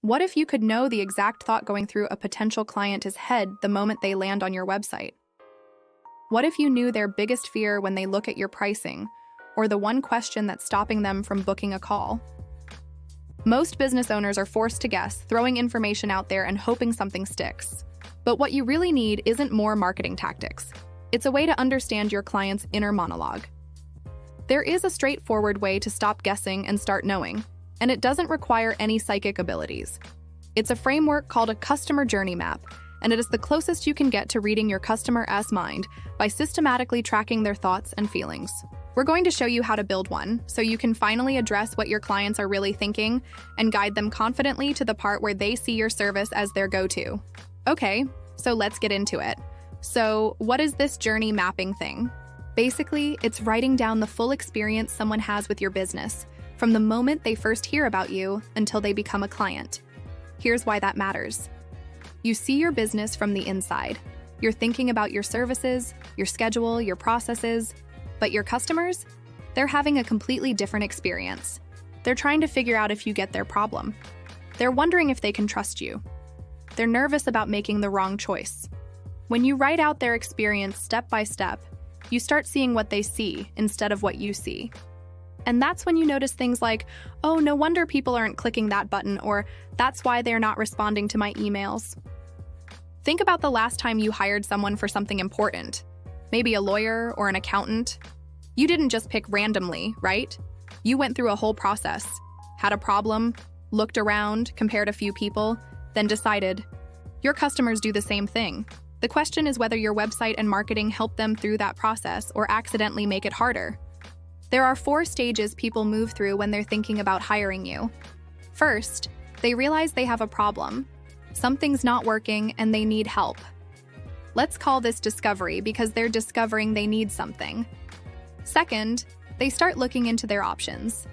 What if you could know the exact thought going through a potential client's head the moment they land on your website? What if you knew their biggest fear when they look at your pricing, or the one question that's stopping them from booking a call? Most business owners are forced to guess, throwing information out there and hoping something sticks. But what you really need isn't more marketing tactics. It's a way to understand your client's inner monologue. There is a straightforward way to stop guessing and start knowing, and it doesn't require any psychic abilities. It's a framework called a customer journey map, and it is the closest you can get to reading your customer's mind by systematically tracking their thoughts and feelings. We're going to show you how to build one, so you can finally address what your clients are really thinking and guide them confidently to the part where they see your service as their go-to. Okay, so let's get into it. So, what is this journey mapping thing? Basically, it's writing down the full experience someone has with your business, from the moment they first hear about you until they become a client. Here's why that matters. You see your business from the inside. You're thinking about your services, your schedule, your processes, but your customers? They're having a completely different experience. They're trying to figure out if you get their problem. They're wondering if they can trust you. They're nervous about making the wrong choice. When you write out their experience step by step, you start seeing what they see instead of what you see. And that's when you notice things like, oh, no wonder people aren't clicking that button, or that's why they're not responding to my emails. Think about the last time you hired someone for something important, maybe a lawyer or an accountant. You didn't just pick randomly, right? You went through a whole process, had a problem, looked around, compared a few people, then decided. Your customers do the same thing. The question is whether your website and marketing help them through that process or accidentally make it harder. There are 4 stages people move through when they're thinking about hiring you. First, they realize they have a problem. Something's not working and they need help. Let's call this discovery because they're discovering they need something. Second, they start looking into their options,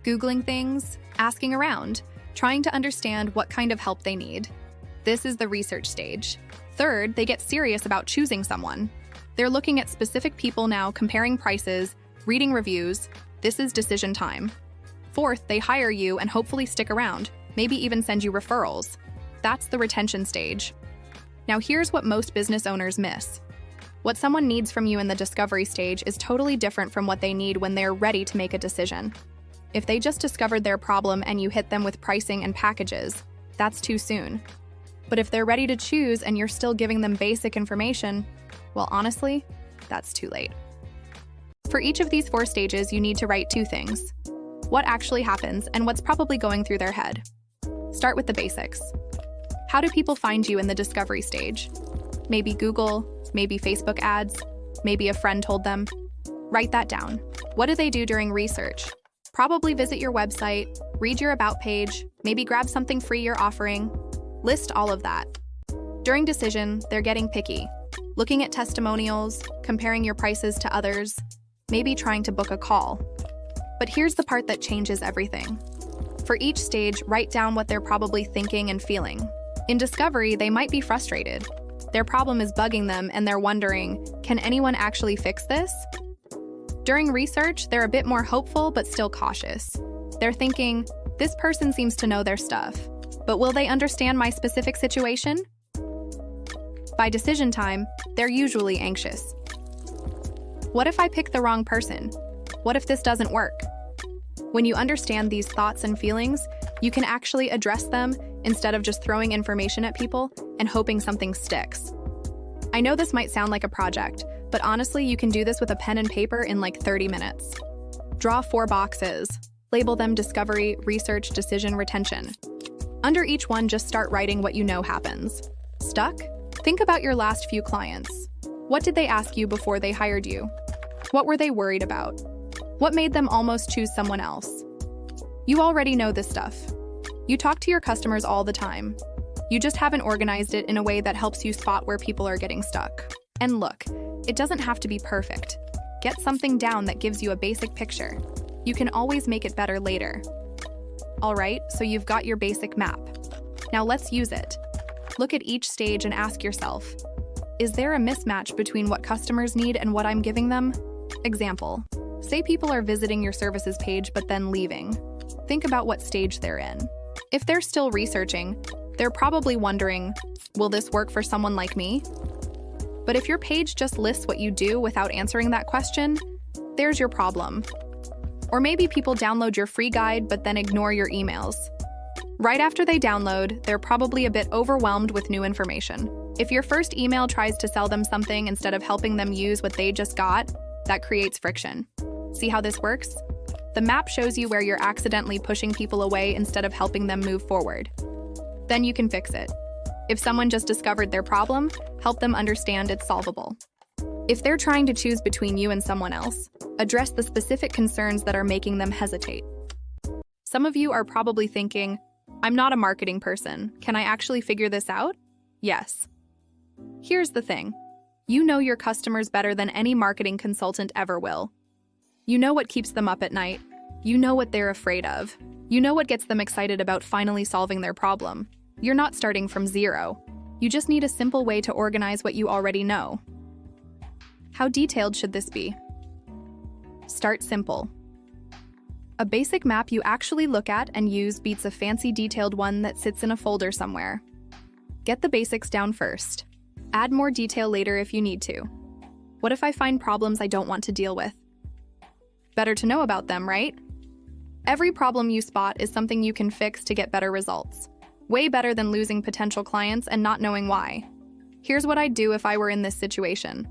Googling things, asking around, trying to understand what kind of help they need. This is the research stage. Third, they get serious about choosing someone. They're looking at specific people now, comparing prices, reading reviews. This is decision time. Fourth, they hire you and hopefully stick around, maybe even send you referrals. That's the retention stage. Now here's what most business owners miss. What someone needs from you in the discovery stage is totally different from what they need when they're ready to make a decision. If they just discovered their problem and you hit them with pricing and packages, that's too soon. But if they're ready to choose and you're still giving them basic information, well, honestly, that's too late. For each of these 4 stages, you need to write 2 things: what actually happens and what's probably going through their head. Start with the basics. How do people find you in the discovery stage? Maybe Google, maybe Facebook ads, maybe a friend told them. Write that down. What do they do during research? Probably visit your website, read your about page, maybe grab something free you're offering. List all of that. During decision, they're getting picky, looking at testimonials, comparing your prices to others, maybe trying to book a call. But here's the part that changes everything. For each stage, write down what they're probably thinking and feeling. In discovery, they might be frustrated. Their problem is bugging them and they're wondering, can anyone actually fix this? During research, they're a bit more hopeful but still cautious. They're thinking, this person seems to know their stuff, but will they understand my specific situation? By decision time, they're usually anxious. What if I pick the wrong person? What if this doesn't work? When you understand these thoughts and feelings, you can actually address them instead of just throwing information at people and hoping something sticks. I know this might sound like a project, but honestly, you can do this with a pen and paper in like 30 minutes. Draw 4 boxes. Label them discovery, research, decision, retention. Under each one, just start writing what you know happens. Stuck? Think about your last few clients. What did they ask you before they hired you? What were they worried about? What made them almost choose someone else? You already know this stuff. You talk to your customers all the time. You just haven't organized it in a way that helps you spot where people are getting stuck. And look, it doesn't have to be perfect. Get something down that gives you a basic picture. You can always make it better later. All right, so you've got your basic map. Now let's use it. Look at each stage and ask yourself, is there a mismatch between what customers need and what I'm giving them? Example, say people are visiting your services page but then leaving. Think about what stage they're in. If they're still researching, they're probably wondering, will this work for someone like me? But if your page just lists what you do without answering that question, there's your problem. Or maybe people download your free guide but then ignore your emails. Right after they download, they're probably a bit overwhelmed with new information. If your first email tries to sell them something instead of helping them use what they just got, that creates friction. See how this works? The map shows you where you're accidentally pushing people away instead of helping them move forward. Then you can fix it. If someone just discovered their problem, help them understand it's solvable. If they're trying to choose between you and someone else, address the specific concerns that are making them hesitate. Some of you are probably thinking, I'm not a marketing person. Can I actually figure this out? Yes. Here's the thing. You know your customers better than any marketing consultant ever will. You know what keeps them up at night. You know what they're afraid of. You know what gets them excited about finally solving their problem. You're not starting from zero. You just need a simple way to organize what you already know. How detailed should this be? Start simple. A basic map you actually look at and use beats a fancy detailed one that sits in a folder somewhere. Get the basics down first. Add more detail later if you need to. What if I find problems I don't want to deal with? Better to know about them, right? Every problem you spot is something you can fix to get better results. Way better than losing potential clients and not knowing why. Here's what I'd do if I were in this situation.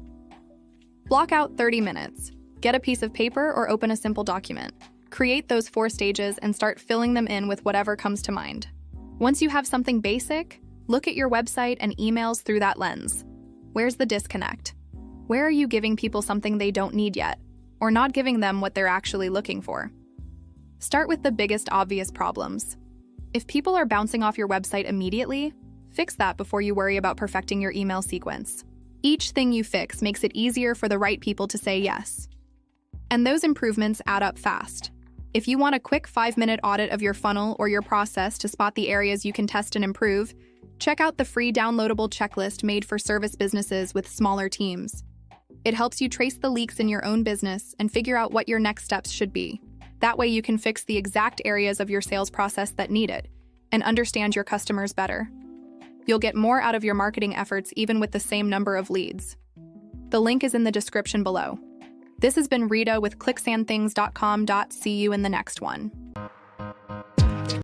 Block out 30 minutes. Get a piece of paper or open a simple document. Create those 4 stages and start filling them in with whatever comes to mind. Once you have something basic, look at your website and emails through that lens. Where's the disconnect? Where are you giving people something they don't need yet, or not giving them what they're actually looking for? Start with the biggest obvious problems. If people are bouncing off your website immediately, fix that before you worry about perfecting your email sequence. Each thing you fix makes it easier for the right people to say yes. And those improvements add up fast. If you want a quick 5-minute audit of your funnel or your process to spot the areas you can test and improve, check out the free downloadable checklist made for service businesses with smaller teams. It helps you trace the leaks in your own business and figure out what your next steps should be. That way you can fix the exact areas of your sales process that need it and understand your customers better. You'll get more out of your marketing efforts even with the same number of leads. The link is in the description below. This has been Rita with ClicksandThings.com. See you in the next one.